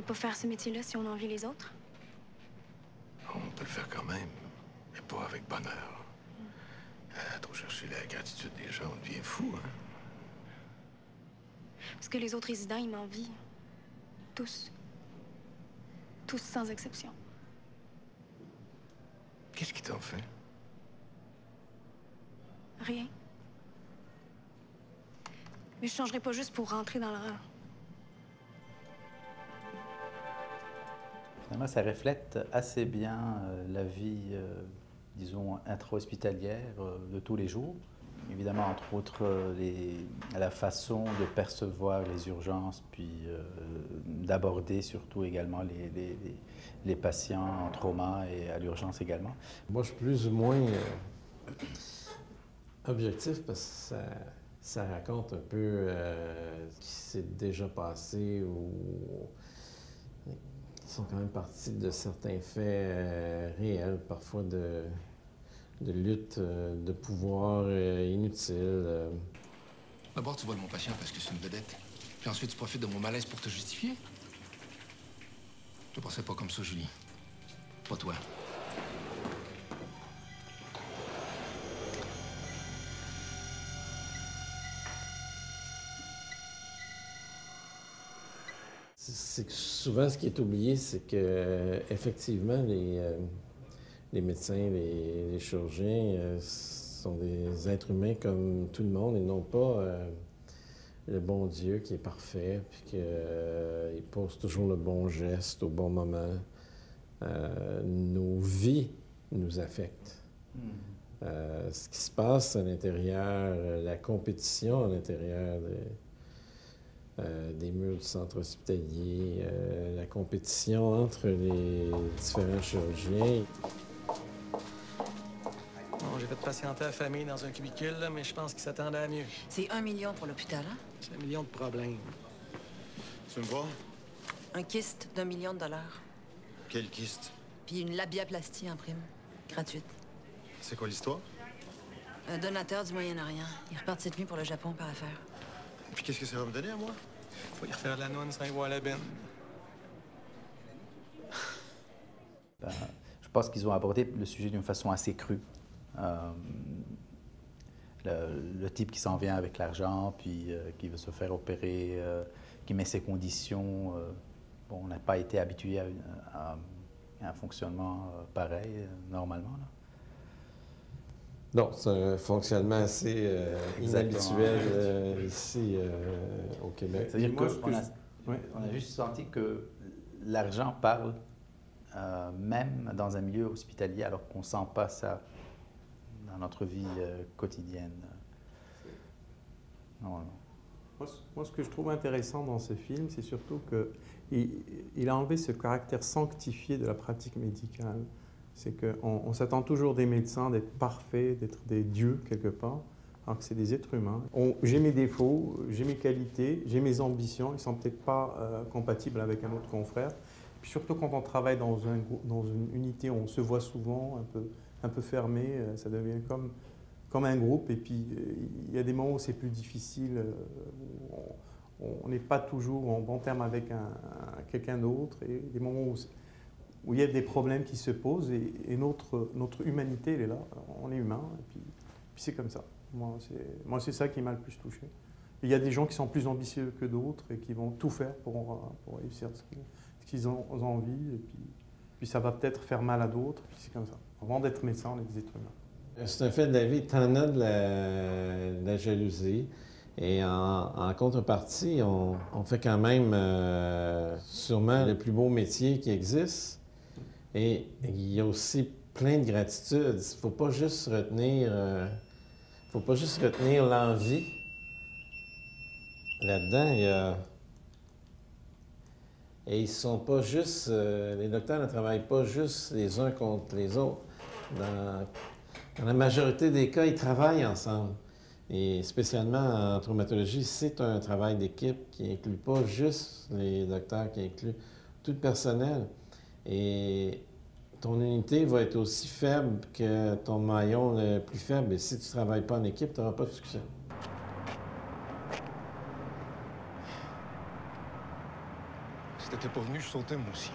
pas faire ce métier-là si on envie les autres? On peut le faire quand même, mais pas avec bonheur. Trop chercher la gratitude des gens, on devient fou, hein? Parce que les autres résidents, ils m'envient. Tous. Tous sans exception. Qu'est-ce qu'ils t'ont fait? Rien. Mais je changerai pas juste pour rentrer dans le rang. Finalement, ça reflète assez bien la vie, disons, intra-hospitalière de tous les jours. Évidemment, entre autres, la façon de percevoir les urgences, puis d'aborder surtout également les patients en trauma et à l'urgence également. Moi, je suis plus ou moins objectif parce que ça raconte un peu ce qui s'est déjà passé ou qui sont quand même partis de certains faits réels, parfois de lutte de pouvoir inutile. D'abord, tu voles mon patient parce que c'est une vedette. Puis ensuite, tu profites de mon malaise pour te justifier. Je ne pensais pas comme ça, Julie. Pas toi. C'est que souvent, ce qui est oublié, c'est que effectivement, les médecins, les chirurgiens sont des êtres humains comme tout le monde et non pas le bon Dieu qui est parfait puis qu'il pose toujours le bon geste au bon moment. Nos vies nous affectent. Ce qui se passe à l'intérieur, la compétition à l'intérieur des murs du centre hospitalier, la compétition entre les différents chirurgiens. Bon, j'ai fait patienter la famille dans un cubicule, là, mais je pense qu'ils s'attendaient à mieux. C'est 1 million pour l'hôpital, hein? C'est 1 million de problèmes. Tu me vois? Un kyste d'1 million de dollars. Quel kyste? Puis une labiaplastie en prime. Gratuite. C'est quoi l'histoire? Un donateur du Moyen-Orient. Il repart cette nuit pour le Japon par affaire. Puis qu'est-ce que ça va me donner à moi? Faut y refaire la nonne sans y voir la benne. Je pense qu'ils ont abordé le sujet d'une façon assez crue. Le type qui s'en vient avec l'argent, puis qui veut se faire opérer, qui met ses conditions. Bon, on n'a pas été habitué à un fonctionnement pareil, normalement. Là. Non, c'est un fonctionnement assez inhabituel ici au Québec. C'est-à-dire qu'on a juste senti que l'argent parle, même dans un milieu hospitalier, alors qu'on ne sent pas ça dans notre vie quotidienne. Normalement. Moi, ce que je trouve intéressant dans ce film, c'est surtout qu'il a enlevé ce caractère sanctifié de la pratique médicale. C'est qu'on s'attend toujours des médecins d'être parfaits, d'être des dieux quelque part, alors que c'est des êtres humains. J'ai mes défauts, j'ai mes qualités, j'ai mes ambitions, ils ne sont peut-être pas compatibles avec un autre confrère. Puis surtout quand on travaille dans une unité où on se voit souvent, un peu fermé, ça devient comme un groupe. Et puis il y a des moments où c'est plus difficile, où on n'est pas toujours en bon terme avec quelqu'un d'autre, et des moments où il y a des problèmes qui se posent, et notre humanité, elle est là. On est humain, et puis c'est comme ça. Moi, c'est ça qui m'a le plus touché. Il y a des gens qui sont plus ambitieux que d'autres et qui vont tout faire pour réussir ce qu'ils ont envie, et puis ça va peut-être faire mal à d'autres, puis c'est comme ça. Avant d'être médecin, on est des êtres humains. C'est un fait de la vie. T'en as de la jalousie. Et en contrepartie, on fait quand même sûrement le plus beau métier qui existe. Et il y a aussi plein de gratitude. Il ne faut pas juste retenir l'envie. Là-dedans, il y a... Et ils sont pas juste... les docteurs ne travaillent pas juste les uns contre les autres. Dans la majorité des cas, ils travaillent ensemble. Et spécialement en traumatologie, c'est un travail d'équipe qui inclut pas juste les docteurs, qui inclut tout le personnel. Et ton unité va être aussi faible que ton maillon le plus faible. Et si tu ne travailles pas en équipe, tu n'auras pas de succès. C'était t'étais pas venu, je sautais moi aussi.